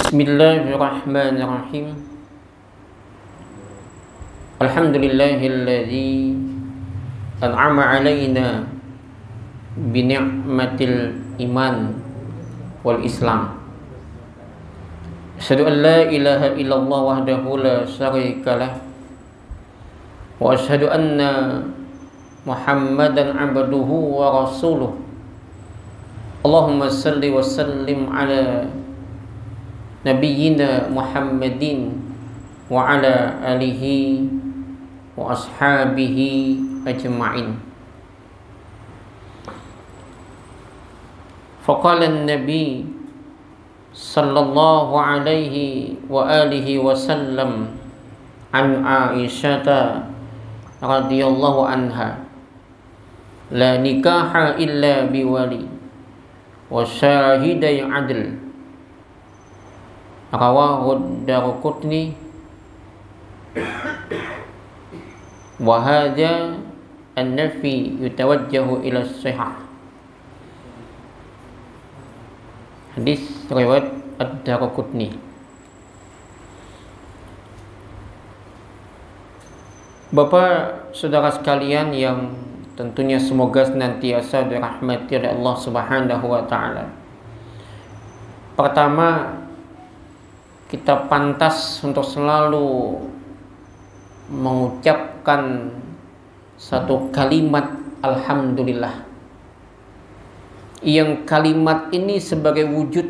Bismillahirrahmanirrahim. Alhamdulillahilladzi an'ama 'alaina bi ni'matil iman wal islam. Asyhadu an la ilaha illallah wahdahu la syarikalah wa asyhadu anna Muhammadan 'abduhu wa rasuluh. Allahumma salli wa sallim ala nabiyyina Muhammadin wa ala alihi wa ashabihi ajma'in. Faqala an-nabi sallallahu alaihi wa alihi wa sallam an Aisyah radhiyallahu anha, la nikaha illa biwali wa syahidai adl. Rawahu Daraqutni wa hadha an-nafi yutawajjahu ila as-sihah. Hadis riwayat Ad-Daraqutni. Bapak saudara sekalian yang tentunya semoga senantiasa dirahmati oleh Allah Subhanahu wa taala. Pertama, kita pantas untuk selalu mengucapkan satu kalimat alhamdulillah, yang kalimat ini sebagai wujud,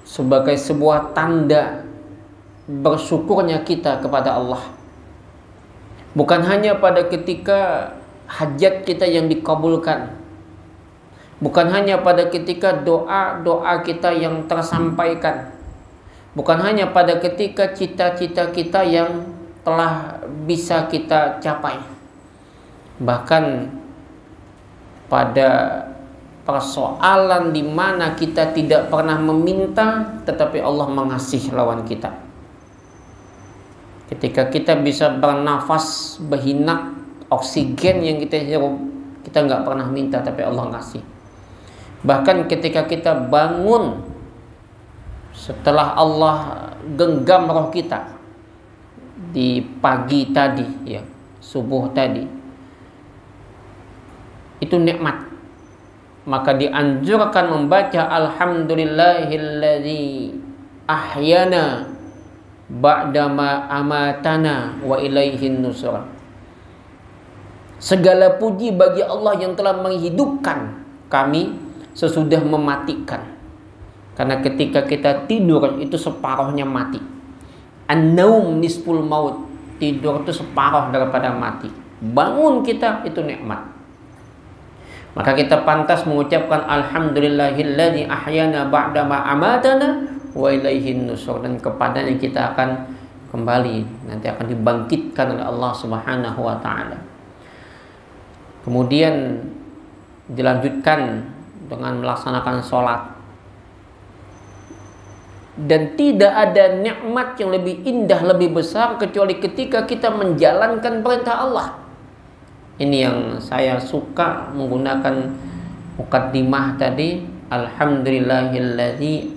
sebagai sebuah tanda bersyukurnya kita kepada Allah. Bukan hanya pada ketika hajat kita yang dikabulkan, bukan hanya pada ketika doa-doa kita yang tersampaikan, bukan hanya pada ketika cita-cita kita yang telah bisa kita capai, bahkan pada persoalan di mana kita tidak pernah meminta tetapi Allah mengasihi lawan kita. Ketika kita bisa bernafas, berhinak, oksigen yang kita hirup, kita nggak pernah minta tapi Allah ngasih. Bahkan ketika kita bangun setelah Allah genggam roh kita di pagi tadi, ya, subuh tadi, itu nikmat. Maka dianjurkan membaca alhamdulillahilladzi ahyana ba'dama amatana wa ilaihin nusur. Segala puji bagi Allah yang telah menghidupkan kami sesudah mematikan. Karena ketika kita tidur itu separuhnya mati. An-naum nisful maut. Tidur itu separuh daripada mati. Bangun kita itu nikmat. Maka kita pantas mengucapkan alhamdulillahilladzi ahyana ba'dama amatana wa ilaihin nusur, dan kepadanya kita akan kembali, nanti akan dibangkitkan oleh Allah Subhanahu wa taala. Kemudian dilanjutkan dengan melaksanakan sholat. Dan tidak ada nikmat yang lebih indah, lebih besar kecuali ketika kita menjalankan perintah Allah. Ini yang saya suka menggunakan mukaddimah tadi, alhamdulillahilladzi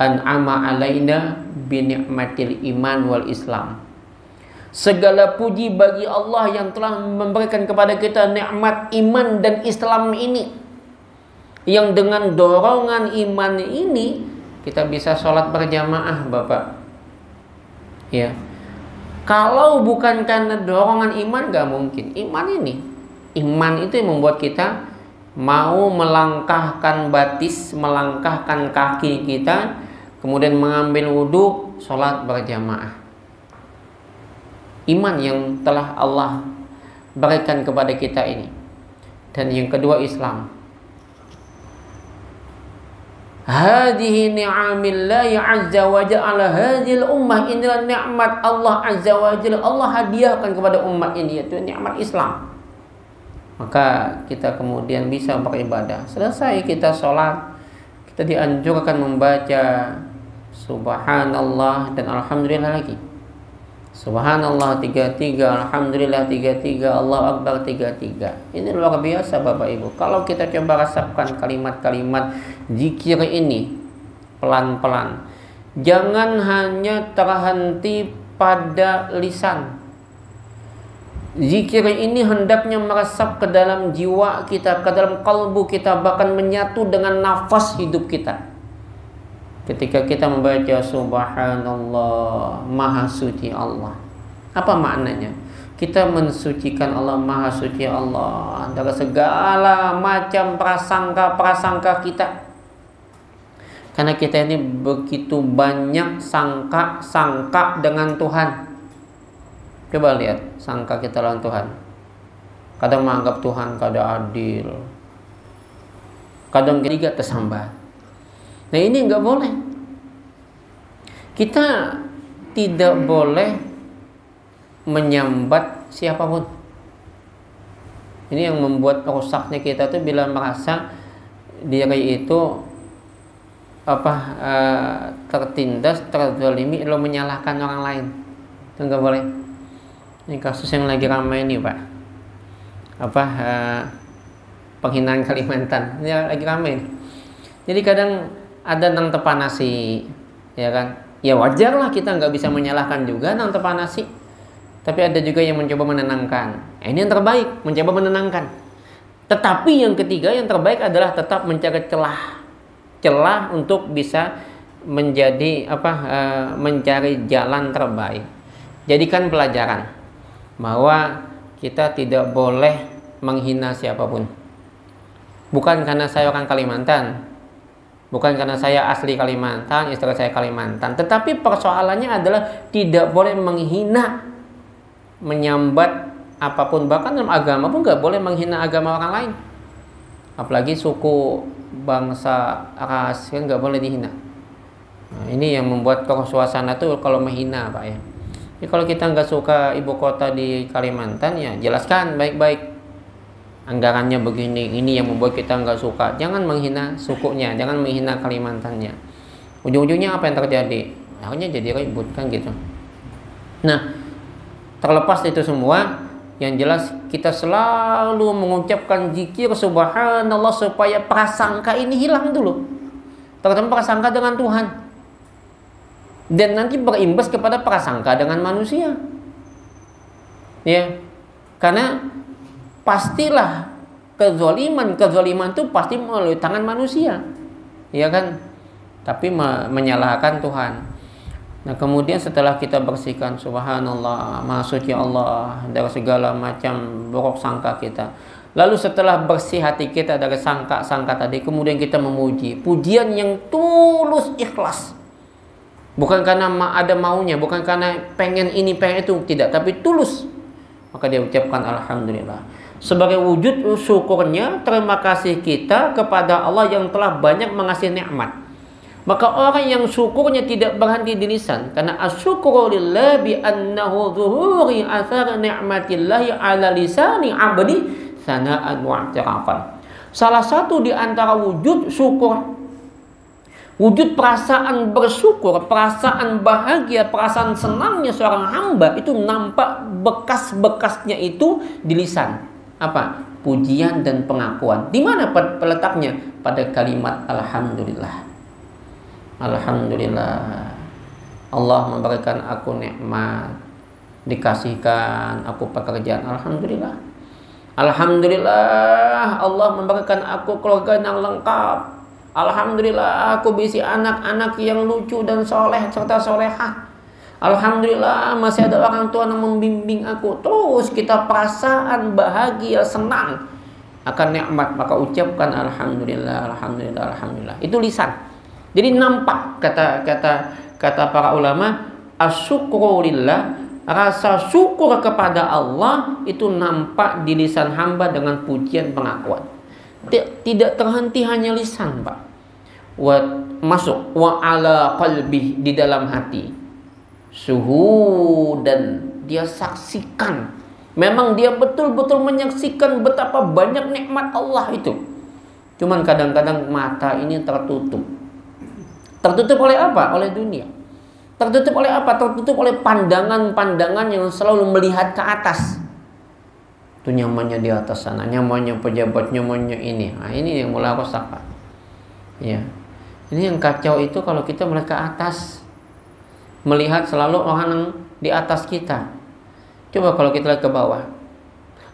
an'ama alaina bi ni'matil iman wal islam. Segala puji bagi Allah yang telah memberikan kepada kita nikmat iman dan Islam ini, yang dengan dorongan iman ini kita bisa sholat berjamaah, Bapak. Ya, kalau bukan karena dorongan iman, gak mungkin. Iman itu yang membuat kita mau melangkahkan batis, melangkahkan kaki kita, kemudian mengambil wudhu, sholat berjamaah. Iman yang telah Allah berikan kepada kita ini. Dan yang kedua, Islam. Hadhihi ni'amillahi azza wa jalla hadhil ummah. Inilah nikmat Allah azza wa jalla, Allah hadiahkan kepada umat ini, yaitu nikmat Islam. Maka kita kemudian bisa beribadah. Selesai kita sholat, kita dianjurkan membaca subhanallah dan alhamdulillah lagi. Subhanallah 33, alhamdulillah 33, Allahu Akbar 33. Ini luar biasa Bapak Ibu. Kalau kita coba rasakan kalimat-kalimat zikir ini pelan-pelan. Jangan hanya terhenti pada lisan. Zikir ini hendaknya meresap ke dalam jiwa kita, ke dalam kalbu kita, bahkan menyatu dengan nafas hidup kita. Ketika kita membaca Subhanallah, Maha Suci Allah, apa maknanya? Kita mensucikan Allah, Maha Suci Allah dari segala macam prasangka-prasangka kita. Karena kita ini begitu banyak sangka dengan Tuhan. Coba lihat sangka kita lawan Tuhan. Kadang menganggap Tuhan kada adil, kadang ketiga tersambat. Nah ini nggak boleh. Kita tidak boleh menyambat siapapun. Ini yang membuat rusaknya kita tuh bila merasa diri itu tertindas, terzalimi, lalu menyalahkan orang lain. Itu nggak boleh. Ini kasus yang lagi ramai ini Pak, penghinaan Kalimantan, ini lagi ramai. Jadi kadang ada nang tepanasi, ya kan? Ya wajar lah kita nggak bisa menyalahkan juga nang tepanasi. Tapi ada juga yang mencoba menenangkan. Ini yang terbaik, mencoba menenangkan. Tetapi yang ketiga, yang terbaik adalah tetap mencari celah untuk bisa menjadi mencari jalan terbaik. Jadikan pelajaran bahwa kita tidak boleh menghina siapapun. Bukan karena saya orang Kalimantan, bukan karena saya asli Kalimantan, istri saya Kalimantan, tetapi persoalannya adalah tidak boleh menghina, menyambat apapun. Bahkan dalam agama pun nggak boleh menghina agama orang lain, apalagi suku, bangsa, ras, kan nggak boleh dihina. Nah, ini yang membuat suasana tuh kalau menghina Pak ya. Jadi kalau kita nggak suka ibu kota di Kalimantan, ya jelaskan baik-baik. Anggarannya begini, ini yang membuat kita nggak suka. Jangan menghina sukunya, jangan menghina Kalimantannya. Ujung-ujungnya apa yang terjadi? Akhirnya jadi ribut kan gitu. Nah, terlepas itu semua, yang jelas kita selalu mengucapkan zikir Subhanallah supaya prasangka ini hilang dulu. Terutama prasangka dengan Tuhan. Dan nanti berimbas kepada prasangka dengan manusia. Ya. Karena pastilah kezaliman itu pasti melalui tangan manusia. Ya kan? Tapi menyalahkan Tuhan. Nah, kemudian setelah kita bersihkan Subhanallah, Maha Suci Allah dari segala macam buruk sangka kita. Lalu setelah bersih hati kita dari sangka-sangka tadi, kemudian kita memuji. Pujian yang tulus, ikhlas. Bukan karena ada maunya, bukan karena pengen ini, pengen itu, tidak, tapi tulus. Maka dia ucapkan Alhamdulillah. Sebagai wujud syukurnya, terima kasih kita kepada Allah yang telah banyak mengasih nikmat. Maka orang yang syukurnya tidak berhenti di lisan, karena asyukru lillah bi annahu zuhuri athar ni'matillahi ala lisani abdi sana'an wa i'tirafan. Salah satu di antara wujud syukur, wujud perasaan bersyukur, perasaan bahagia, perasaan senangnya seorang hamba itu nampak bekas-bekasnya itu di lisan. Apa? Pujian dan pengakuan. Di mana letaknya? Pada kalimat Alhamdulillah. Alhamdulillah. Allah memberikan aku nikmat, dikasihkan aku pekerjaan. Alhamdulillah. Alhamdulillah. Allah memberikan aku keluarga yang lengkap. Alhamdulillah aku bisi anak-anak yang lucu dan soleh serta solehah. Alhamdulillah masih ada orang tua yang membimbing aku. Terus kita perasaan bahagia, senang akan nikmat, maka ucapkan Alhamdulillah, Alhamdulillah, Alhamdulillah. Itu lisan. Jadi nampak kata para ulama, asyukru lillah, rasa syukur kepada Allah itu nampak di lisan hamba dengan pujian pengakuan. Tidak terhenti hanya lisan, Pak. Masuk wa ala qalbi, di dalam hati. Suhu, dan dia saksikan. Memang dia betul-betul menyaksikan betapa banyak nikmat Allah itu. Cuman kadang-kadang mata ini tertutup. Tertutup oleh apa? Oleh dunia. Tertutup oleh apa? Tertutup oleh pandangan-pandangan yang selalu melihat ke atas. Itu nyamannya di atas sana, nyamannya pejabat, nyamannya ini. Nah, ini yang mulai rusak, Pak. Ya. Ini yang kacau itu kalau kita melihat ke atas, melihat selalu orang yang di atas kita. Coba kalau kita lihat ke bawah,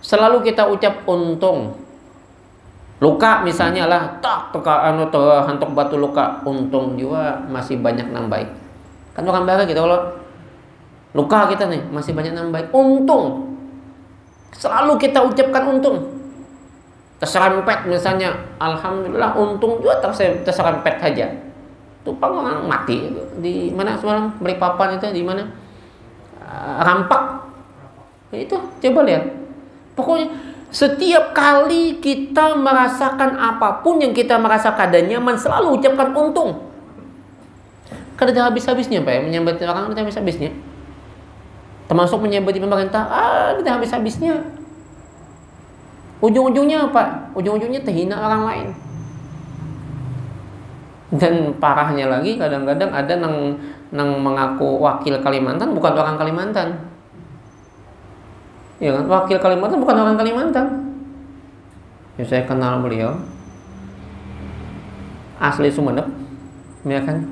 selalu kita ucap untung. Luka misalnya lah, tak hantuk batu luka, untung juga masih banyak nang baik. Kan orang baik kita kalau luka kita nih masih banyak nang baik, untung. Selalu kita ucapkan untung. Terserempet misalnya, alhamdulillah untung juga terserempet saja. Tumpang orang mati di mana semalam Balikpapan itu di mana? Rampak. Itu coba lihat. Pokoknya setiap kali kita merasakan apapun yang kita merasa kada nyaman, selalu ucapkan untung. Kada ada habis-habisnya Pak ya, menyambut orang ada habis-habisnya. Termasuk menyambut pemerintah, ada habis-habisnya. Ujung-ujungnya apa? Ujung-ujungnya terhina orang lain. Dan parahnya lagi kadang-kadang ada nang mengaku wakil Kalimantan bukan orang Kalimantan. Ya kan? Wakil Kalimantan bukan orang Kalimantan. Ya, saya kenal beliau, asli Sumeneb, ya kan?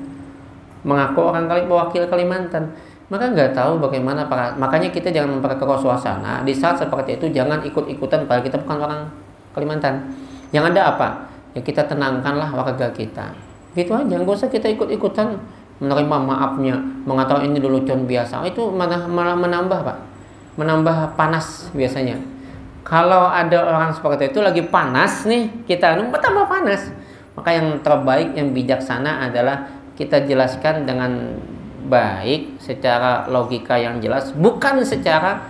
Mengaku orang wakil Kalimantan. Maka nggak tahu bagaimana makanya kita jangan memperkeruh suasana. Di saat seperti itu jangan ikut-ikutan padahal kita bukan orang Kalimantan. Yang ada apa? Ya kita tenangkanlah warga kita. Gitu aja, nggak usah kita ikut-ikutan menerima maafnya, mengatakan ini dulu con biasa. Itu malah menambah Pak. Menambah panas biasanya. Kalau ada orang seperti itu lagi panas nih, kita tambah panas. Maka yang terbaik, yang bijaksana adalah kita jelaskan dengan baik secara logika yang jelas, bukan secara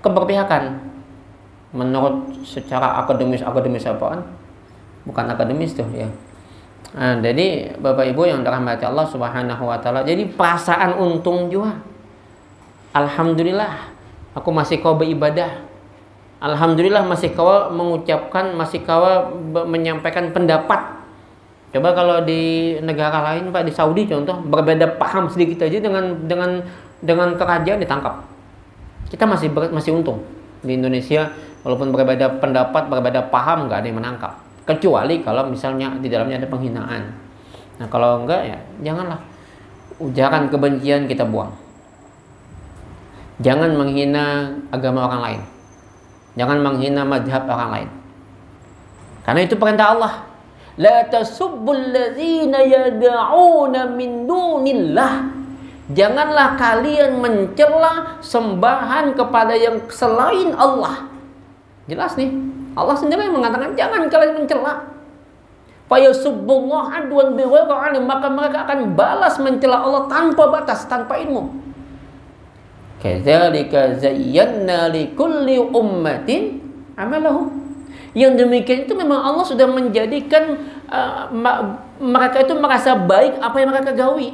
keberpihakan. Menurut secara akademis apaan? Bukan akademis tuh ya. Nah, jadi Bapak Ibu yang dirahmati Allah Subhanahu wa taala, jadi perasaan untung juga. Alhamdulillah, aku masih kau beribadah. Alhamdulillah masih kau mengucapkan, masih kau menyampaikan pendapat. Coba kalau di negara lain Pak, di Saudi contoh, berbeda paham sedikit aja dengan kerajaan ditangkap. Kita masih untung. Di Indonesia walaupun berbeda pendapat, berbeda paham nggak ada yang menangkap. Kecuali kalau misalnya di dalamnya ada penghinaan. Nah kalau enggak ya janganlah. Ujaran kebencian kita buang. Jangan menghina agama orang lain. Jangan menghina mazhab orang lain. Karena itu perintah Allah. La tasubbul ladzina yad'una min dunillah. Janganlah kalian mencela sembahan kepada yang selain Allah. Jelas nih. Allah sendiri yang mengatakan jangan kalian mencela. Fa yasubbullah adwan bighairi ilm, maka mereka akan balas mencela Allah tanpa batas, tanpa ilmu. Kadzalika zayyana likulli ummatin amalahum. Yang demikian itu memang Allah sudah menjadikan mereka itu merasa baik apa yang mereka gawi.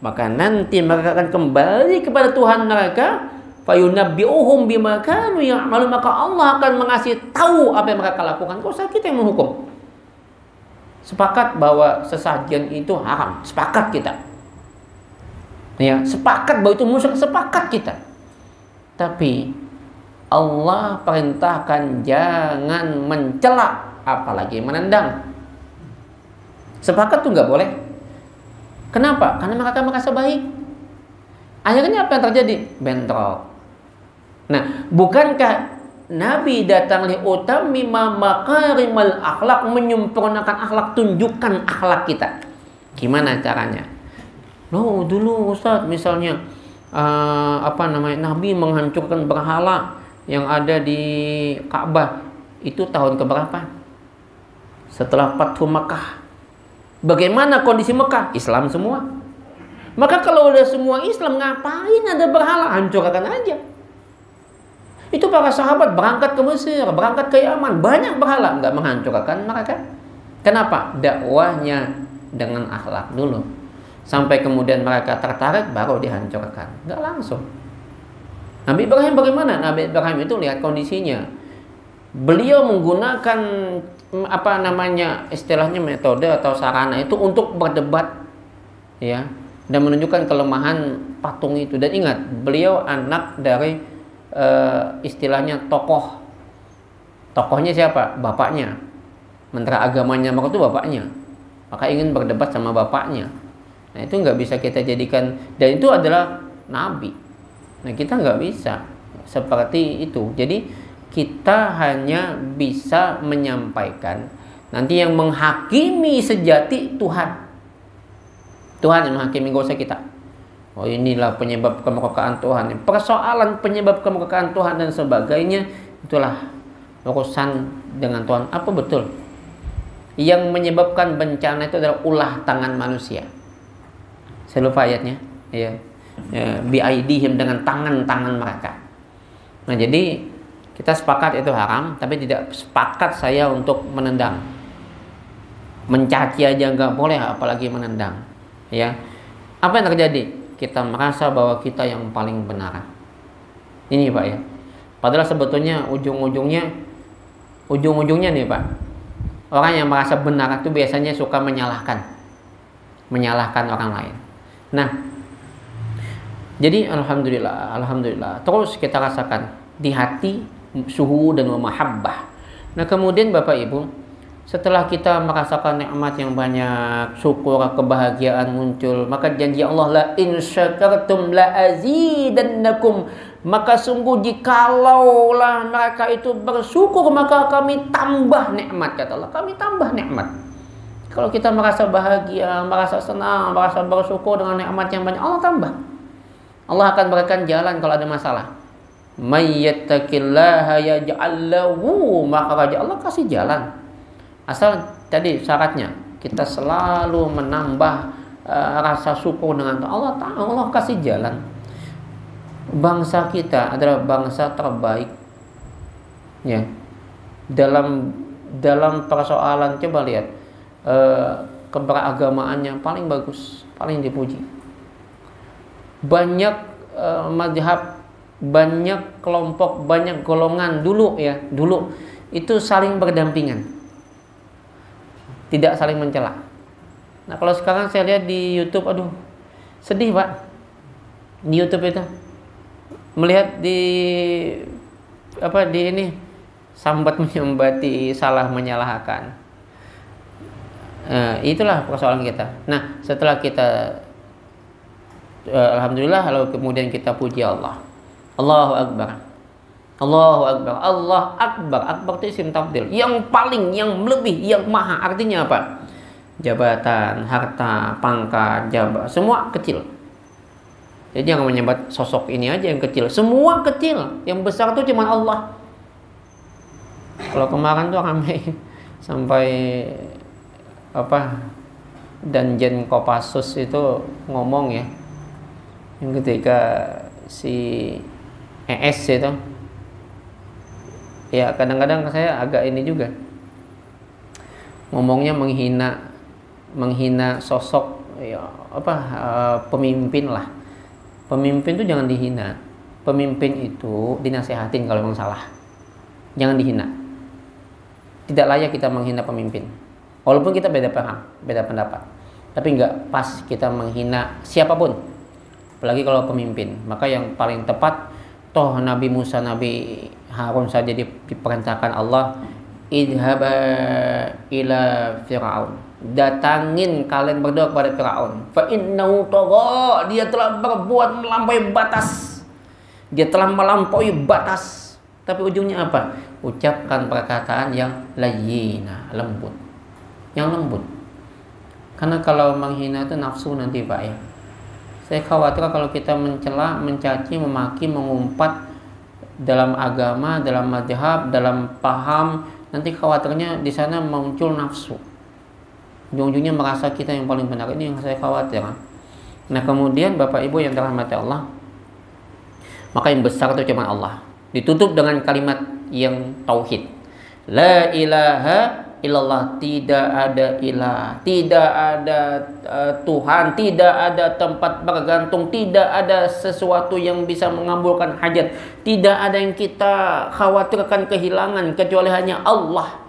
Maka nanti mereka akan kembali kepada Tuhan mereka, fayunabbi'uhum bima kanu ya'malu, maka Allah akan mengasih tahu apa yang mereka lakukan. Kok usah kita yang menghukum. Sepakat bahwa sesajen itu haram, sepakat kita. Ya, sepakat bahwa itu musyrik, sepakat kita. Tapi Allah perintahkan jangan mencela, apalagi menendang. Sepakat tuh nggak boleh. Kenapa? Karena mereka merasa baik. Akhirnya apa yang terjadi? Bentrok. Nah, bukankah Nabi datang li utammima makarimal akhlak, menyempurnakan akhlak, tunjukkan akhlak kita. Gimana caranya? Loh, dulu Ustaz misalnya Nabi menghancurkan berhala yang ada di Ka'bah. Itu tahun keberapa? Setelah Fathu Makkah. Bagaimana kondisi Mekah? Islam semua. Maka kalau udah semua Islam, ngapain ada berhala? Hancurkan aja. Itu para sahabat berangkat ke Mesir, berangkat ke Yaman, banyak berhala, nggak menghancurkan mereka. Kenapa? Dakwahnya dengan akhlak dulu. Sampai kemudian mereka tertarik, baru dihancurkan. Nggak langsung. Nabi Ibrahim bagaimana? Nabi Ibrahim itu lihat kondisinya. Beliau menggunakan istilahnya metode atau sarana itu untuk berdebat, ya, dan menunjukkan kelemahan patung itu. Dan ingat, beliau anak dari istilahnya tokoh. Tokohnya siapa? Bapaknya. Menteri agamanya Maroko itu bapaknya. maka ingin berdebat sama bapaknya. Nah itu nggak bisa kita jadikan, dan itu adalah nabi. Nah kita nggak bisa seperti itu. Jadi kita hanya bisa menyampaikan. Nanti yang menghakimi sejati Tuhan. Tuhan yang menghakimi, gak usah kita. Oh inilah penyebab kemurkaan Tuhan. Persoalan penyebab kemurkaan Tuhan dan sebagainya, itulah urusan dengan Tuhan. Apa betul? Yang menyebabkan bencana itu adalah ulah tangan manusia. Saya lupa ayatnya. Ya. Biaidihim, dengan tangan-tangan mereka. Nah jadi kita sepakat itu haram, tapi tidak sepakat saya untuk menendang. Mencaci aja nggak boleh, apalagi menendang. Ya, apa yang terjadi? Kita merasa bahwa kita yang paling benar. Ini Pak ya. Padahal sebetulnya ujung-ujungnya nih Pak. Orang yang merasa benar itu biasanya suka menyalahkan orang lain. Nah, jadi alhamdulillah. Terus kita rasakan di hati suhu dan mahabbah. Nah, kemudian Bapak Ibu, setelah kita merasakan nikmat yang banyak, syukur, kebahagiaan muncul, maka janji Allah, la in syakartum la azidannakum, maka sungguh jikalaulah mereka itu bersyukur, maka kami tambah nikmat, kata Allah. Kami tambah nikmat. Kalau kita merasa bahagia, merasa senang, merasa bersyukur dengan nikmat yang banyak, Allah tambah. Allah akan berikan jalan kalau ada masalah. May yattaqillaha yaj'al lahu makhraja. Allah kasih jalan. Asal tadi syaratnya kita selalu menambah rasa syukur dengan Allah. Allah kasih jalan. Bangsa kita adalah bangsa terbaik. Ya. Dalam persoalan, coba lihat keberagamaannya paling bagus, paling dipuji. Banyak mazhab, banyak kelompok, banyak golongan dulu itu saling berdampingan, tidak saling mencela. Nah kalau sekarang saya lihat di YouTube, aduh sedih Pak, di YouTube itu melihat di ini sambat menyambati, salah menyalahkan. Itulah persoalan kita. Nah setelah kita alhamdulillah, lalu kemudian kita puji Allah. Allahu Akbar. Allahu Akbar. Allah Akbar. Akbar itu isim tafdil. Yang paling, yang lebih, yang maha. Artinya apa? Jabatan, harta, pangkat, jabat, semua kecil. Jadi jangan menyebut sosok ini aja yang kecil. Semua kecil. Yang besar itu cuma Allah. Kalau kemarin tuh ramai sampai Danjen Kopassus itu ngomong ya, yang ketika si ES itu ya, kadang-kadang saya agak ini juga ngomongnya menghina sosok ya, pemimpin lah. Pemimpin itu jangan dihina. Pemimpin itu dinasehatin kalau memang salah, jangan dihina. Tidak layak kita menghina pemimpin, walaupun kita beda paham, beda pendapat, tapi nggak pas kita menghina siapapun, apalagi kalau pemimpin. Maka yang paling tepat, toh Nabi Musa, Nabi Harun saja diperintahkan Allah, idhaba ila Fir'aun, datangin kalian berdua kepada Fir'aun, fa innahu tagha, dia telah berbuat melampaui batas, dia telah melampaui batas. Tapi ujungnya apa? Ucapkan perkataan yang layyina, lembut, yang lembut. Karena kalau menghina itu nafsu nanti Pak ya. Saya khawatir kalau kita mencela, mencaci, memaki, mengumpat dalam agama, dalam mazhab, dalam paham, nanti khawatirnya di sana muncul nafsu. Ujung-ujungnya merasa kita yang paling benar. Ini yang saya khawatir. Nah kemudian Bapak Ibu yang dirahmati Allah, maka yang besar itu cuma Allah. Ditutup dengan kalimat yang tauhid. La ilaha illallah, tidak ada ilah, tidak ada Tuhan, tidak ada tempat bergantung, tidak ada sesuatu yang bisa mengabulkan hajat, tidak ada yang kita khawatirkan kehilangan kecuali hanya Allah.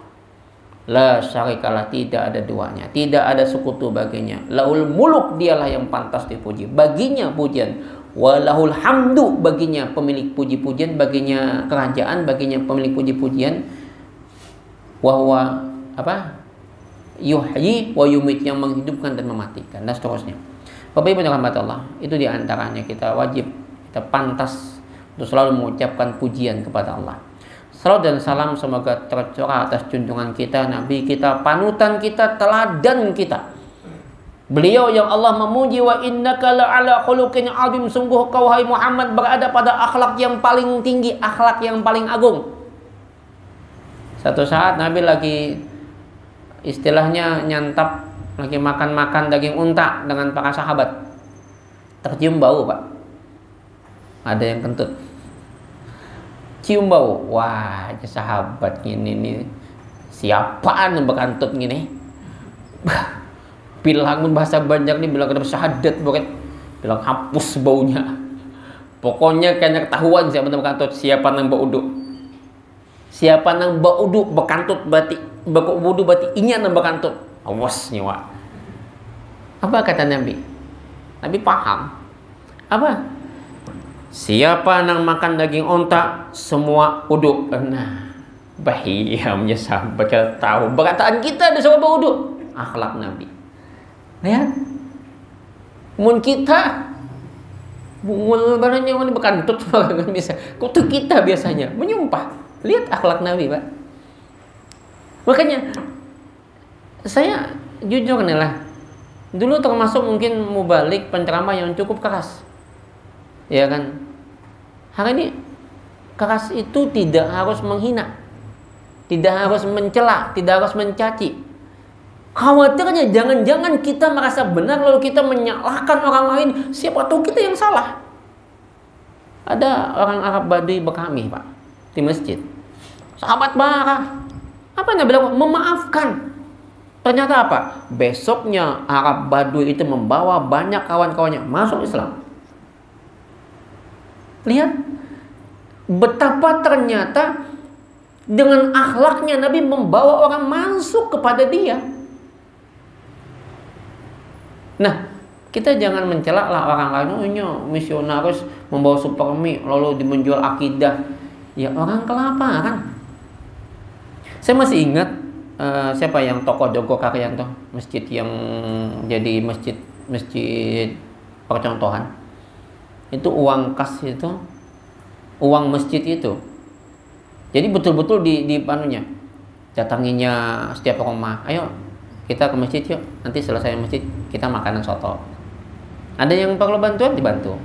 La syarikalah, tidak ada duanya, tidak ada sekutu baginya. Laul muluk, dialah yang pantas dipuji, baginya pujian. Walahul hamdu, baginya pemilik puji-pujian, baginya kerajaan, baginya pemilik puji-pujian. Wahwa yuhyi wa yumit, yang menghidupkan dan mematikan, dan seterusnya. Bapak Ibu yang rahmat Allah, itu diantaranya kita wajib, kita pantas untuk selalu mengucapkan pujian kepada Allah. Salawat dan salam semoga tercurah atas junjungan kita, Nabi kita, panutan kita, teladan kita. Beliau yang Allah memuji, wa innaka la'ala khuluqin azim, sungguh kau hai Muhammad berada pada akhlak yang paling tinggi, akhlak yang paling agung. Satu saat Nabi lagi istilahnya nyantap, lagi makan-makan daging unta dengan para sahabat. Tercium bau, Pak. Ada yang kentut. Cium bau. Wah, sahabat ini nih. Siapaan yang bekantut gini? Bilang bahasa Banjar nih, bilang kenapa syahadat, bukan bilang hapus baunya. Pokoknya kayaknya ketahuan siapa yang bekantut, siapa yang bau uduk. Siapa yang bau uduk bekantut berarti bau wudu berarti ini yang bekantut. Awas nyawa. Apa kata Nabi? Nabi paham. Apa? Siapa yang makan daging onta semua uduk. Nah, bahiyamnya sahabat kita tahu. Perkataan kita ada sama bau uduk. Akhlak Nabi. Lihat, mun kita bungul barangnya mana bekantut kan bisa. Kutu kita biasanya menyumpah. Lihat akhlak Nabi, Pak. Makanya saya jujur nih lah, dulu termasuk mungkin mubalik penceramah yang cukup keras, ya kan. Hari ini keras itu tidak harus menghina, tidak harus mencela, tidak harus mencaci. Khawatirnya jangan-jangan kita merasa benar lalu kita menyalahkan orang lain, siapa tahu kita yang salah. Ada orang Arab Baduy Bekami, Pak, di masjid. Sahabat marah. Apa yang bilang? Memaafkan. Ternyata apa? Besoknya Arab Baduy itu membawa banyak kawan-kawannya masuk Islam. Lihat betapa ternyata dengan akhlaknya Nabi membawa orang masuk kepada dia. Nah, kita jangan mencela lah orang lain. Oh, ini misionaris membawa supermi lalu menjual akidah. Ya orang kelaparan. Saya masih ingat siapa yang tokoh Joko Karyanto, masjid yang jadi masjid percontohan. Itu uang kas itu, uang masjid itu. Jadi betul-betul di panunya, datanginya setiap rumah. Ayo kita ke masjid yuk, nanti selesai masjid kita makanan soto. Ada yang perlu bantuan dibantu.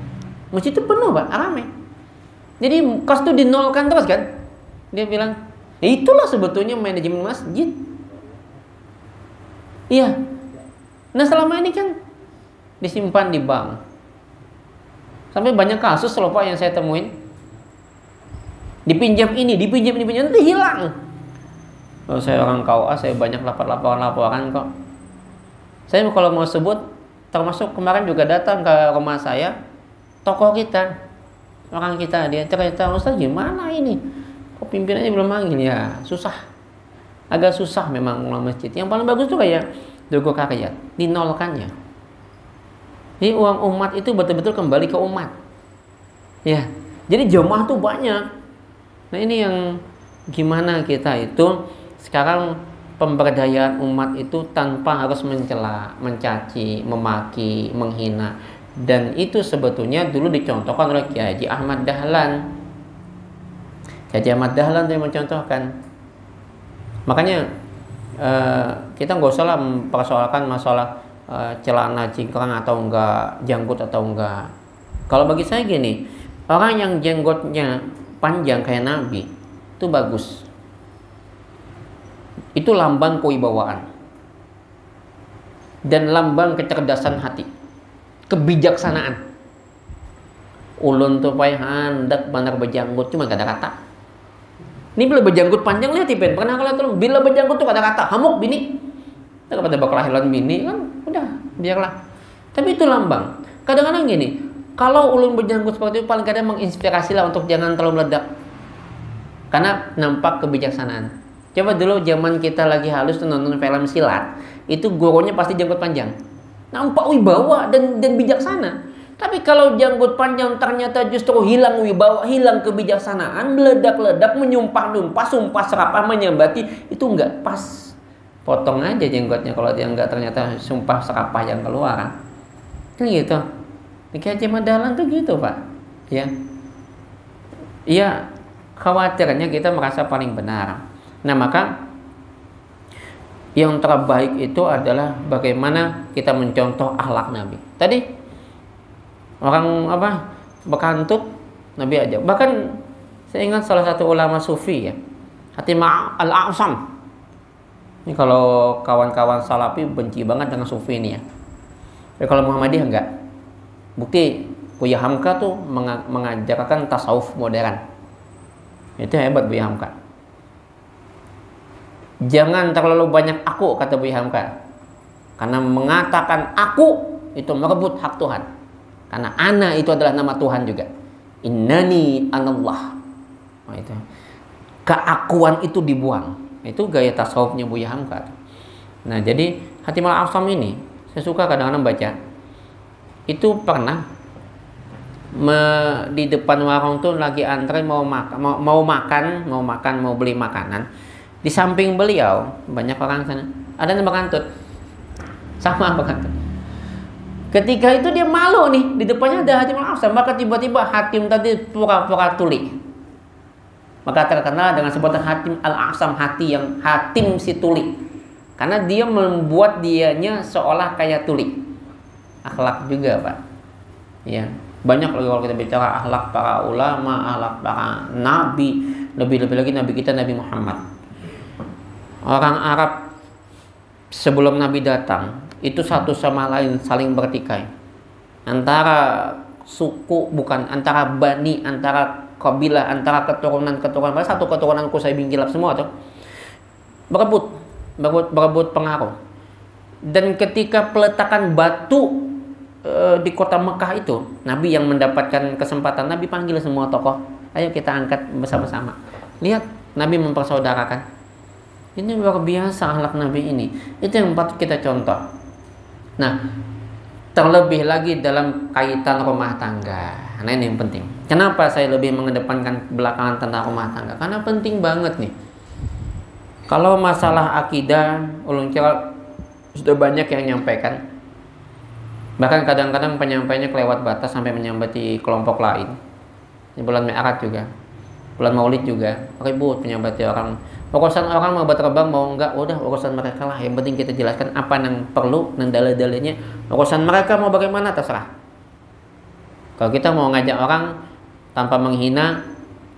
Masjid itu penuh, Pak, ramai. Jadi kas itu dinolkan terus kan. Dia bilang, ya itulah sebetulnya manajemen masjid. Iya. Nah selama ini kan disimpan di bank. Sampai banyak kasus loh, Pak, yang saya temuin. Dipinjam ini, nanti hilang. Kalau saya orang KUA, saya banyak laporan kok. Saya kalau mau sebut, termasuk kemarin juga datang ke rumah saya, tokoh kita, orang kita, dia cerita, Ustaz gimana ini? Kok pimpinannya belum manggil? Ya susah, agak susah memang ulama masjid. Yang paling bagus tuh kayak Joko Karyat, dinolkannya. Jadi uang umat itu betul-betul kembali ke umat. Ya, jadi jemaah tuh banyak. Nah ini yang gimana kita itu sekarang pemberdayaan umat itu tanpa harus mencela, mencaci, memaki, menghina. Dan itu sebetulnya dulu dicontohkan oleh Kiai Haji Ahmad Dahlan. Kiai Haji Ahmad Dahlan yang mencontohkan. Makanya kita nggak usah lah mempersoalkan masalah celana cingkrang atau enggak, janggut atau enggak. Kalau bagi saya gini, orang yang jenggotnya panjang kayak Nabi itu bagus. Itu lambang kewibawaan dan lambang kecerdasan hati, kebijaksanaan. Ulun tuh pai hendak benar berjanggut cuma kata-kata. Ini bila berjanggut panjang lihat tipen. Pernah kalau tuh bila berjanggut tuh kata-kata hamuk bini. Kepada kelahiran bini kan udah biarlah. Tapi itu lambang. Kadang-kadang gini, kalau ulun berjanggut seperti itu paling kadang menginspirasi lah untuk jangan terlalu meledak. Karena nampak kebijaksanaan. Coba dulu zaman kita lagi halus tuh nonton film silat, itu gurunya pasti janggut panjang. Nampak wibawa dan bijaksana. Tapi kalau janggut panjang ternyata justru hilang wibawa, hilang kebijaksanaan, meledak-ledak, menyumpah-numpah, sumpah serapah, menyambati, itu enggak pas potong aja jenggotnya kalau dia nggak ternyata sumpah serapah yang keluar. Kan gitu. Di Kiai Haji Ahmad Dahlan tuh gitu, Pak. Ya. Iya, khawatirnya kita merasa paling benar. Nah, maka yang terbaik itu adalah bagaimana kita mencontoh akhlak Nabi. Tadi orang bekantut Nabi aja. Bahkan saya ingat salah satu ulama sufi ya, Hatim Al-A'sam. Ini kalau kawan-kawan Salafi benci banget dengan sufi ini ya. Tapi kalau Muhammadiyah enggak. Bukti Buya Hamka tuh mengajarkan tasawuf modern. Itu hebat Buya Hamka. Jangan terlalu banyak aku, kata Buya Hamka. Karena mengatakan aku itu merebut hak Tuhan. Karena ana itu adalah nama Tuhan juga. Innani anallah. Nah, itu. Keakuan itu dibuang. Itu gaya tasawufnya Buya Hamka. Nah, jadi Hatim Al-A'sam ini saya suka kadang-kadang baca. Itu pernah di depan warung tuh lagi antri mau beli makanan. Di samping beliau banyak orang sana. Ada yang bekantut. Sama bekantut. Ketika itu dia malu nih, di depannya ada Hatim Al-A'sam, maka tiba-tiba Hatim tadi pura-pura tuli. Maka terkenal dengan sebutan Hatim Al-A'sam, Hatim si tuli. Karena dia membuat dianya seolah kayak tuli. Akhlak juga, Pak. Ya, banyak lagi kalau kita bicara akhlak para ulama, akhlak para nabi, lebih-lebih lagi nabi kita Nabi Muhammad. Orang Arab sebelum Nabi datang itu satu sama lain saling bertikai. Antara suku, bukan antara bani, antara kabilah, antara keturunan. Satu keturunanku saya bingkilap semua tuh. Berebut pengaruh. Dan ketika peletakan batu di kota Mekah itu, Nabi yang mendapatkan kesempatan, Nabi panggil semua tokoh, ayo kita angkat bersama-sama. Lihat, Nabi mempersaudarakan. Ini luar biasa akhlak Nabi ini. Itu yang patut kita contoh. Nah, terlebih lagi dalam kaitan rumah tangga. Nah, ini yang penting. Kenapa saya lebih mengedepankan belakangan tentang rumah tangga? Karena penting banget nih. Kalau masalah akidah, ulun kira sudah banyak yang nyampaikan. Bahkan kadang-kadang penyampainya kelewat batas sampai menyambati kelompok lain. Di bulan Mi'raj juga, bulan Maulid juga, ribut menyambati orang. Urusan orang mau berterbang mau enggak, udah urusan mereka lah. Yang penting kita jelaskan apa yang perlu dan dalil-dalilnya. Urusan mereka mau bagaimana terserah. Kalau kita mau ngajak orang tanpa menghina,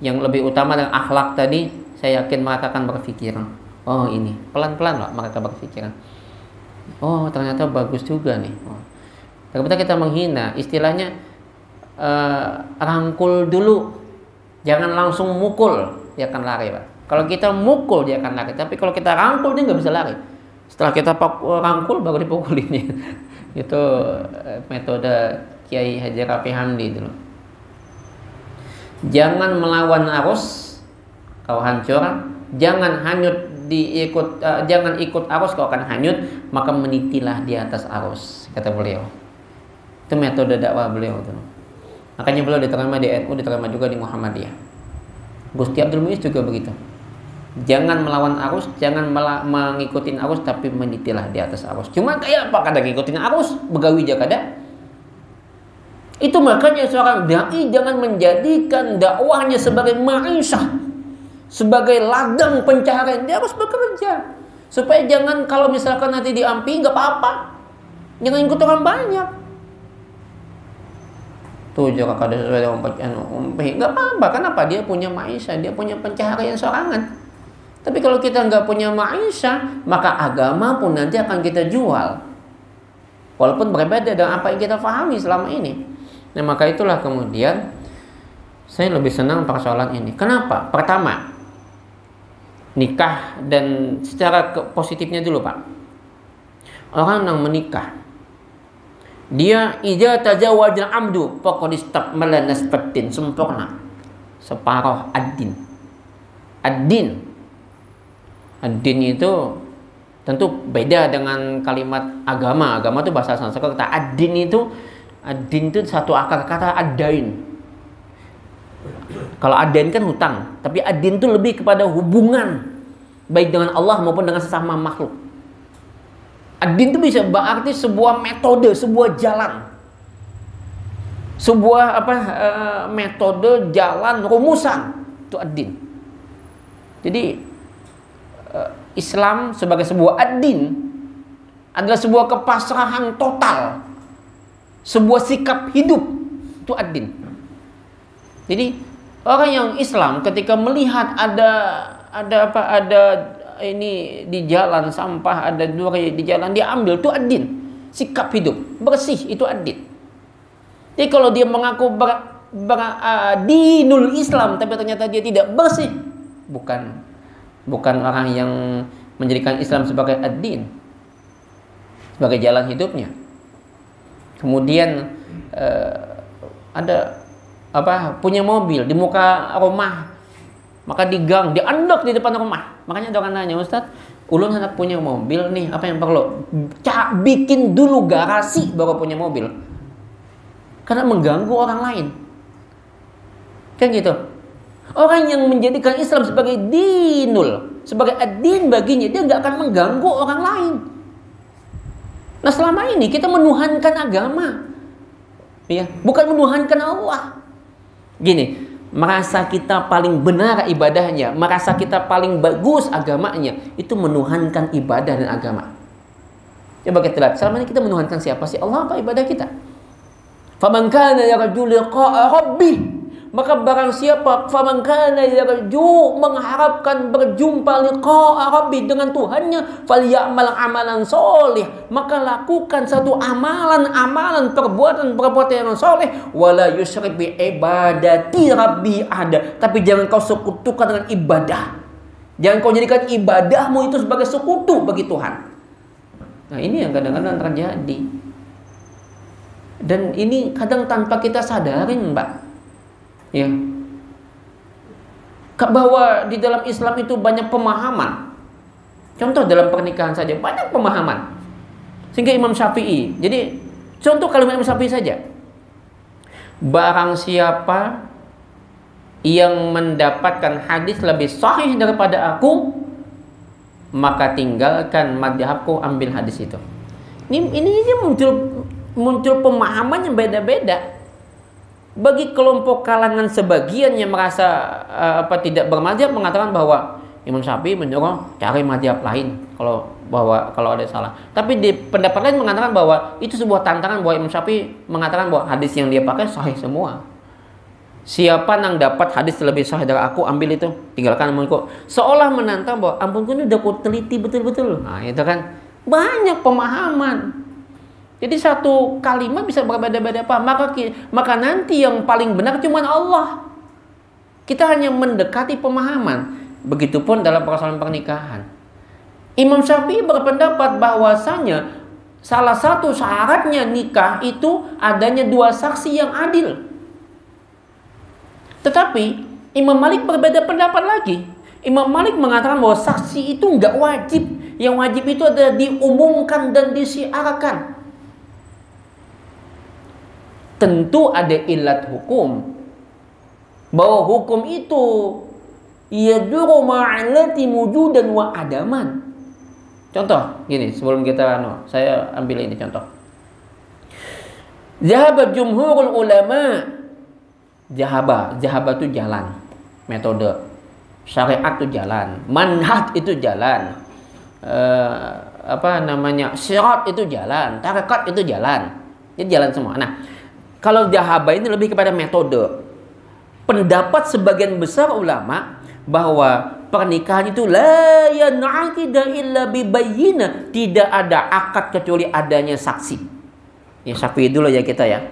yang lebih utama dengan akhlak tadi, saya yakin mereka akan berpikir, oh ini pelan-pelan lah mereka berpikir. Oh ternyata bagus juga nih. Daripada kita menghina, istilahnya rangkul dulu, jangan langsung mukul, dia akan lari, Pak. Kalau kita mukul dia akan lari, tapi kalau kita rangkul dia nggak bisa lari. Setelah kita rangkul baru dipukulinnya. Itu metode Kiai Haji Rafi Hamdi dulu. Jangan melawan arus, kau hancur. Jangan hanyut jangan ikut arus, kau akan hanyut. Maka menitilah di atas arus, kata beliau. Itu metode dakwah beliau tuh. Makanya beliau diterima di NU, diterima juga di Muhammadiyah. Gusti Abdul Muiz juga begitu. Jangan melawan arus, jangan mengikuti arus, tapi menitilah di atas arus. Cuma kayak apa kadang ngikutin arus, begawi aja kada. Itu makanya seorang dai jangan menjadikan dakwahnya sebagai ma'isyah, sebagai ladang pencaharian. Dia harus bekerja. Supaya jangan kalau misalkan nanti diampi nggak apa-apa. Jangan ikut orang banyak. Tuh juga kada sesuai dengan umpi, nggak apa-apa. Kenapa? Dia punya ma'isyah, dia punya pencaharian sorangan. Tapi kalau kita nggak punya ma'isyah, maka agama pun nanti akan kita jual. Walaupun berbeda dengan apa yang kita pahami selama ini. Nah maka itulah kemudian saya lebih senang persoalan ini. Kenapa? Pertama, nikah dan secara positifnya dulu, Pak. Orang yang menikah, dia idza tajawazal amdu faqad istakmala nasbatin, sempurna separuh ad-din. Ad-din itu tentu beda dengan kalimat agama. Agama itu bahasa Sanskerta. Ad-din itu satu akar kata ad-dain. Kalau ad-dain kan hutang, tapi ad-din itu lebih kepada hubungan baik dengan Allah maupun dengan sesama makhluk. Ad-din itu bisa berarti sebuah metode, sebuah jalan. Sebuah metode, jalan, rumusan. Itu ad-din. Jadi Islam sebagai sebuah ad-din adalah sebuah kepasrahan total, sebuah sikap hidup. Itu ad-din. Jadi orang yang Islam ketika melihat ada ini di jalan sampah, ada duri di jalan, dia ambil, itu ad-din. Sikap hidup bersih, itu ad-din. Jadi kalau dia mengaku dinul Islam tapi ternyata dia tidak bersih, bukan orang yang menjadikan Islam sebagai ad-din, sebagai jalan hidupnya. Kemudian ada punya mobil di muka rumah, maka di gang, diandek di depan rumah. Makanya ada orang nanya, Ustaz, ulun hendak punya mobil nih, apa yang perlu? Bikin dulu garasi baru punya mobil. Karena mengganggu orang lain. Kan gitu. Orang yang menjadikan Islam sebagai dinul, sebagai ad-din baginya, dia nggak akan mengganggu orang lain. Nah, selama ini kita menuhankan agama, ya, bukan menuhankan Allah. Gini, merasa kita paling benar ibadahnya, merasa kita paling bagus agamanya, itu menuhankan ibadah dan agama. Coba kita lihat, selama ini kita menuhankan siapa sih? Allah apa ibadah kita? Faman kana yarju liqa'a rabbih, maka barang siapa faman kana yarju, mengharapkan berjumpa liqa'a rabbih, dengan Tuhannya, falyamal amalan sholih, maka lakukan satu amalan perbuatan yang soleh, wala yusyrik bi ibadati rabbi ahada, tapi jangan kau sekutukan dengan ibadah. Jangan kau jadikan ibadahmu itu sebagai sekutu bagi Tuhan. Nah, ini yang kadang-kadang terjadi. Dan ini kadang tanpa kita sadarin, Mbak. Ya. Bahwa di dalam Islam itu banyak pemahaman. Contoh dalam pernikahan saja banyak pemahaman. Sehingga Imam Syafi'i, jadi contoh kalimat Imam Syafi'i saja. Barang siapa yang mendapatkan hadis lebih sahih daripada aku, maka tinggalkan madhabku, ambil hadis itu. Ini muncul pemahaman yang beda-beda. Bagi kelompok kalangan sebagian yang merasa tidak bermadhab, mengatakan bahwa Imam Syafi'i menyuruh cari madhab lain kalau ada salah. Tapi di pendapat lain mengatakan bahwa itu sebuah tantangan, bahwa Imam Syafi'i mengatakan bahwa hadis yang dia pakai sahih semua. Siapa yang dapat hadis lebih sahih dari aku, ambil itu, tinggalkan amunku. Seolah menantang bahwa ampunku ini udah aku teliti betul-betul. Nah, itu kan banyak pemahaman. Jadi satu kalimat bisa berbeda-beda paham. Maka nanti yang paling benar cuma Allah. Kita hanya mendekati pemahaman. Begitupun dalam persoalan pernikahan. Imam Syafi'i berpendapat bahwasanya salah satu syaratnya nikah itu adanya dua saksi yang adil. Tetapi Imam Malik berbeda pendapat lagi. Imam Malik mengatakan bahwa saksi itu enggak wajib. Yang wajib itu adalah diumumkan dan disiarkan. Tentu ada ilat hukum, bahwa hukum itu yaduru ma'alati wujudan wa adaman. Contoh gini, sebelum kita saya ambil ini contoh. Zahaba jumhurul ulama, zahaba itu jalan, metode, syariat itu jalan, manhaj itu jalan, syirat itu jalan, tarekat itu jalan. Jadi jalan semua. Nah, kalau zahaba ini lebih kepada metode. Pendapat sebagian besar ulama bahwa pernikahan itu la yan'aqida illa bibayyinah, tidak ada akad kecuali adanya saksi. Ya, Syafi'i dulu ya kita ya.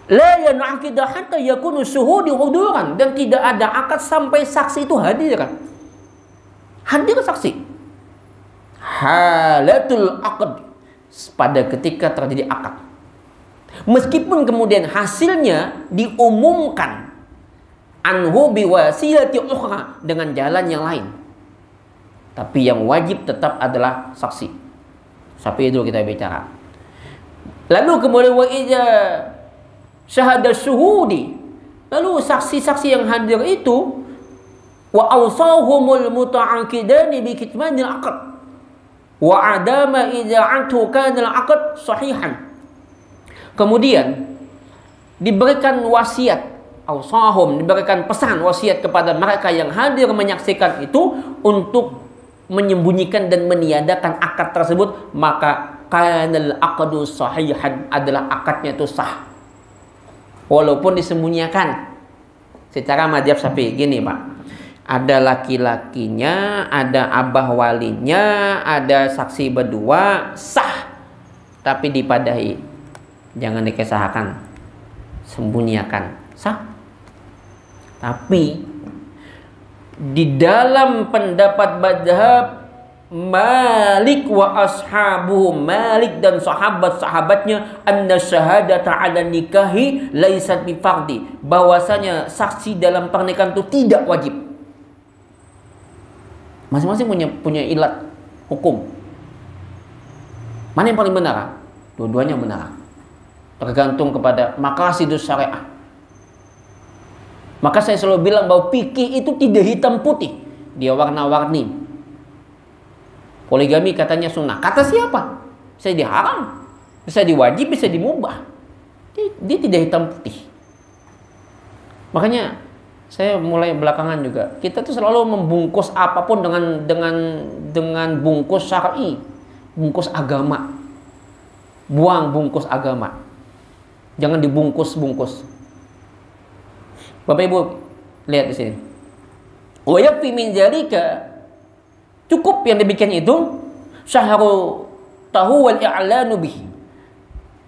La yan'aqida hatta yakunu syuhudi huduran, dan tidak ada akad sampai saksi itu hadir. Hadir saksi. Halatul aqd, pada ketika terjadi akad. Meskipun kemudian hasilnya diumumkan anhu biwasilati ukhra, dengan jalan yang lain, tapi yang wajib tetap adalah saksi. Sampai itu kita bicara. Lalu kemudian wa idza syahada syuhudi, lalu saksi-saksi yang hadir itu wa awsahumul muta'aqidani bi kitmanil aqd, Wa adama idza'atu kana al-'aqd sahihan. Kemudian diberikan wasiat, ausahum, diberikan pesan wasiat kepada mereka yang hadir menyaksikan itu untuk menyembunyikan dan meniadakan akad tersebut, maka kanal aqdu sahihan, adalah akadnya itu sah walaupun disembunyikan. Secara mazhab Syafi'i gini Pak, ada laki-lakinya, ada abah walinya, ada saksi berdua, sah, tapi dipadahi, jangan dikisahkan, sembunyikan, sah. Tapi di dalam pendapat mazhab Malik wa ashabuhu, Malik dan sahabat-sahabatnya, anna syahadata ala nikahi laisat bifardi, bahwasanya saksi dalam pernikahan itu tidak wajib. Masing-masing punya ilat hukum. Mana yang paling benar? Dua-duanya benar. Tergantung kepada maqasidus syariah. Maka saya selalu bilang bahwa fikih itu tidak hitam putih, dia warna-warni. Poligami katanya sunnah. Kata siapa? Bisa diharam, bisa diwajib, bisa dimubah. Dia tidak hitam putih. Makanya saya mulai belakangan juga, kita tuh selalu membungkus apapun dengan bungkus syar'i, bungkus agama. Buang bungkus agama. Jangan dibungkus-bungkus. Bapak Ibu lihat di sini. Wa yakfi min zalika, cukup yang demikian itu, syahru tahu wal i'lanu bihi,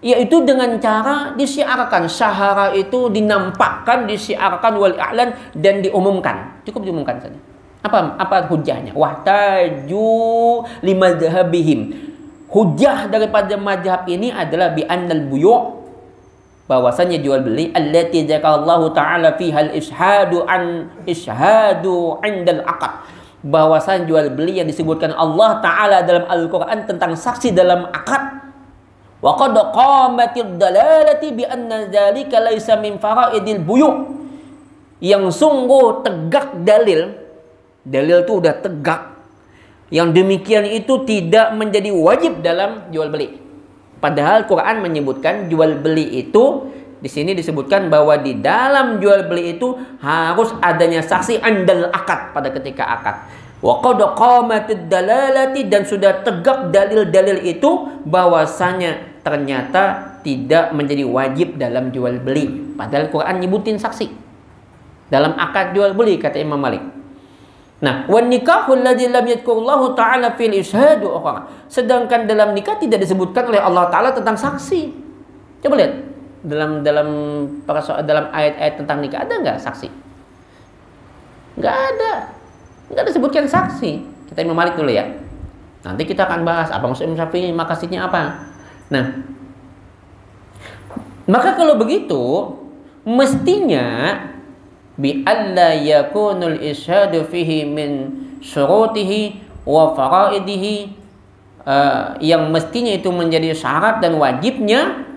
yaitu dengan cara disiarkan. Syahara itu dinampakkan, disiarkan, wal i'lan, dan diumumkan. Cukup diumumkan saja. Apa hujahnya? Wahtaju limadhhabihim, hujah daripada mazhab ini adalah bi annal buyu', bahwasanya jual beli allati zakarallahu ta'ala fiha al-ishhadu 'indal 'aqd, bahwasanya jual beli yang disebutkan Allah Ta'ala dalam Al-Quran tentang saksi dalam akad. Wa qad qamatil dalalati bi anna dzalika laisa min faraidil buyu', yang sungguh tegak dalil itu udah tegak, yang demikian itu tidak menjadi wajib dalam jual beli. Padahal Quran menyebutkan jual beli itu, di sini disebutkan bahwa di dalam jual beli itu harus adanya saksi andal akad pada ketika akad. Wa qad qamatid dalalati, dan sudah tegak dalil-dalil itu bahwasanya ternyata tidak menjadi wajib dalam jual beli. Padahal Quran nyebutin saksi dalam akad jual beli, kata Imam Malik. Nah, wan nikahu alladzi lam yadhkurullahu ta'ala fil ishhadu ukhra, sedangkan dalam nikah tidak disebutkan oleh Allah Ta'ala tentang saksi. Coba lihat dalam ayat-ayat tentang nikah, ada nggak saksi? Nggak ada, nggak disebutkan saksi. Kita Imam Malik dulu ya. Nanti kita akan bahas apa maksud Imam Syafi'i, makasihnya apa. Nah, maka kalau begitu mestinya bi alla yakunul ishadu fihi min syurutihi wa faraidihi, yang mestinya itu menjadi syarat dan wajibnya,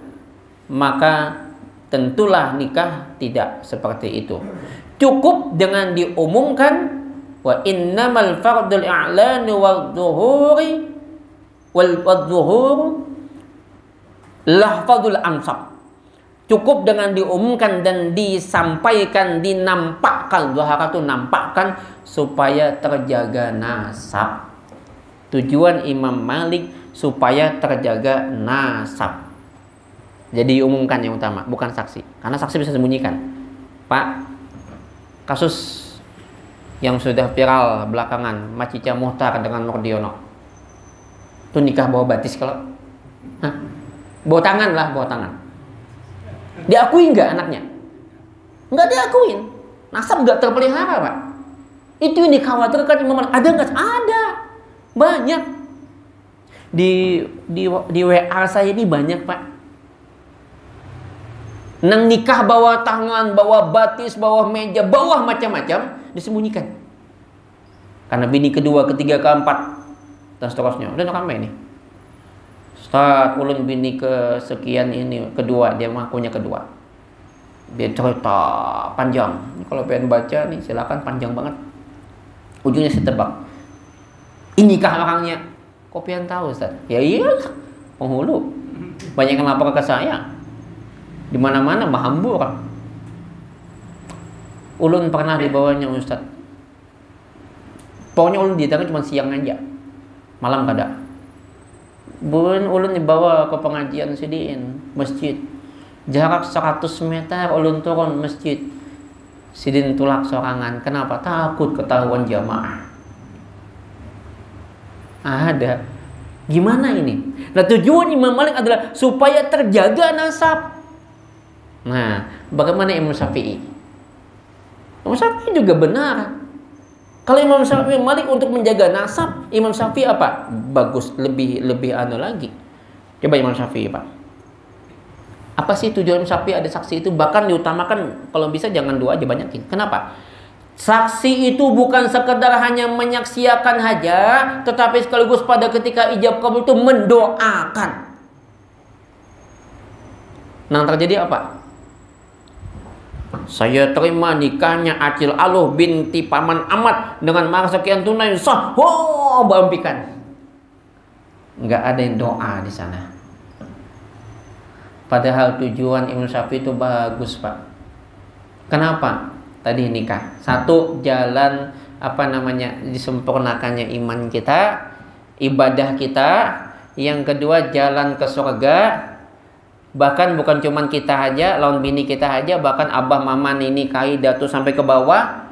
maka tentulah nikah tidak seperti itu. Cukup dengan diumumkan wa innamal fardul i'lan wal dhuhur lahfadul ansab. Cukup dengan diumumkan dan disampaikan, dinampakkan. Dhuhara itu nampakkan supaya terjaga nasab. Tujuan Imam Malik supaya terjaga nasab. Jadi diumumkan yang utama, bukan saksi. Karena saksi bisa sembunyikan. Pak, kasus yang sudah viral belakangan, Macica Muhtar dengan Nurdiono, itu nikah bawa batis kalau? Bawa tangan lah, bawa tangan. Diakui nggak anaknya? Nggak diakuin. Nasab nggak terpelihara, Pak. Itu yang dikhawatirkan Imam Malik. Ada nggak? Ada. Banyak. Di WA saya ini banyak, Pak. Nang nikah bawa tangan, bawa batis, bawa meja, bawa macam-macam, disembunyikan. Karena bini kedua, ketiga, keempat, dan seterusnya. Udah ramai nih. Ustaz, ulun bini kesekian ini, kedua, dia mengakunya kedua. Dia cerita panjang. Kalau pengen baca nih, silakan, panjang banget. Ujungnya saya tebak. Ini kah orangnya? Kopian tahu Ustaz. Ya iyalah, penghulu. Banyak yang lapor ke saya. Di mana-mana mahambur. Ulun pernah dibawanya Ustaz. Pokoknya ulun didatangin cuma siang aja. Malam kada. Ulun dibawa ke pengajian Sidin, masjid. Jarak 100 meter ulun turun masjid. Sidin tulak sorangan. Kenapa? Takut ketahuan jamaah. Ada. Gimana ini? Nah, tujuan Imam Malik adalah supaya terjaga nasab. Nah, bagaimana Imam Syafi'i? Imam Syafi'i juga benar. Kalau Imam Syafi'i Malik untuk menjaga nasab, Imam Syafi'i apa? Bagus, lebih lagi. Coba Imam Syafi'i, Pak. Apa sih tujuan Imam Syafi'i ada saksi itu? Bahkan diutamakan kalau bisa jangan 2 aja, banyakin. Kenapa? Saksi itu bukan sekedar hanya menyaksikan saja, tetapi sekaligus pada ketika ijab kabul itu mendoakan. Nah, terjadi apa? Saya terima nikahnya Acil Aluh binti Paman Ahmad dengan mahar sekian tunai sah. Oh, bampikan. Enggak ada yang doa di sana. Padahal tujuan Imam Syafi'i itu bagus, Pak. Kenapa? Tadi nikah. Satu, jalan disempurnakannya iman kita, ibadah kita. Yang kedua, jalan ke surga. Bahkan bukan cuma kita aja, lawan bini kita aja, bahkan abah mama nini kai datu sampai ke bawah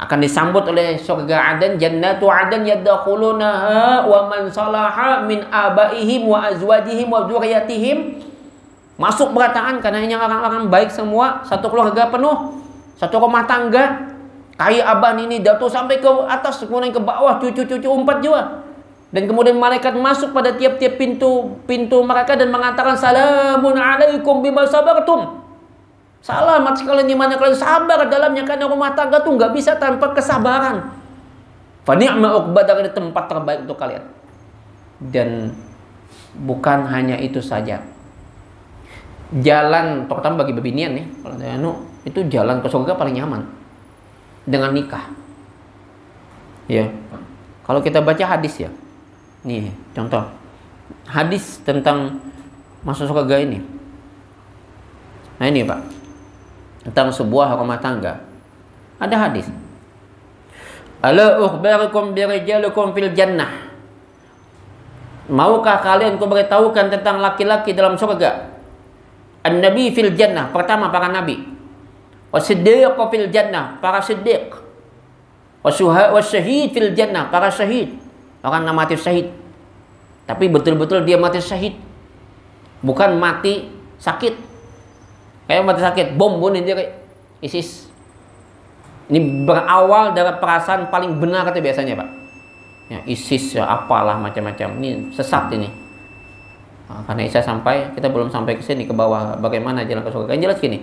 akan disambut oleh surga Adan, jannatu Adan yadkhulunaha wa man salaha min abaihim wa azwajihim wa dzurriyyatihim. Masuk berataan karena hanya orang-orang baik semua, satu keluarga penuh, satu rumah tangga. Kai abah nini datu sampai ke atas, kemudian ke bawah, cucu-cucu 4 juga. Dan kemudian malaikat masuk pada tiap-tiap pintu mereka dan mengatakan salamun alaikum bima sabartum. Selamat sekalian di mana kalian sabar dalamnya, karena rumah tangga tuh nggak bisa tanpa kesabaran. Fa ni'ma uqbah, tempat terbaik untuk kalian. Dan bukan hanya itu saja. Jalan terutama bagi bebinian nih, kalau itu jalan ke surga paling nyaman dengan nikah. Ya. Kalau kita baca hadis ya. Nih, contoh hadis tentang masuk surga ini. Nah ini Pak, tentang sebuah rumah tangga. Ada hadis. Ala ukhbarukum birijalikum fil jannah. Maukah kalian kuberitahukan tentang laki-laki dalam surga? An-nabi fil jannah, pertama para nabi. Wasiddiq fil jannah, para siddiq. Wasyahid fil jannah, para syahid. Orang yang mati syahid, tapi betul-betul dia mati syahid, bukan mati sakit. Kayak mati sakit, bom bunuh diri, ISIS. Ini berawal dari perasaan paling benar itu biasanya Pak. Ya, ISIS ya apalah macam-macam. Ini sesat ini. Nah, karena Isa sampai, kita belum sampai ke sini ke bawah. Bagaimana jalan ke surga? Yang jelas gini.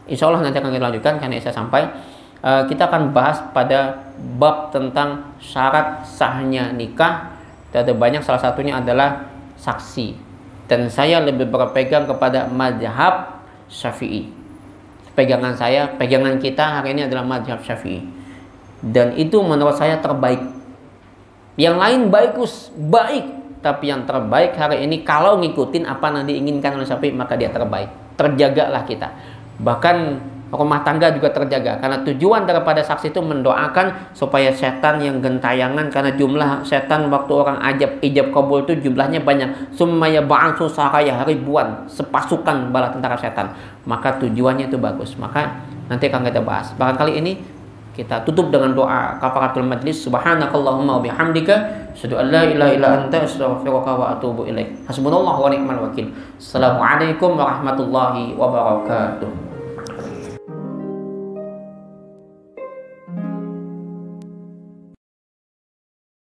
Insya Allah nanti akan kita lanjutkan karena Isa sampai. Kita akan bahas pada bab tentang syarat sahnya nikah. Ada banyak, salah satunya adalah saksi. Dan saya lebih berpegang kepada mazhab Syafi'i. Pegangan saya, pegangan kita hari ini adalah mazhab Syafi'i. Dan itu menurut saya terbaik. Yang lain baik, tapi yang terbaik hari ini kalau ngikutin apa yang diinginkan oleh Syafi'i, maka dia terbaik. Terjagalah kita. Bahkan rumah tangga juga terjaga, karena tujuan daripada saksi itu mendoakan supaya setan yang gentayangan, karena jumlah setan waktu orang ijab kabul itu jumlahnya banyak, sumaya ba'ansu saraya, ribuan, sepasukan bala tentara setan. Maka tujuannya itu bagus. Maka nanti akan kita bahas. Barangkali ini kita tutup dengan doa kafaratul majlis. Subhanakallahumma wa bihamdika asyhadu an la ilaha illa anta astaghfiruka wa atubu ilaik. Hasbunallahu wa ni'mal wakil. Assalamualaikum warahmatullahi wabarakatuh.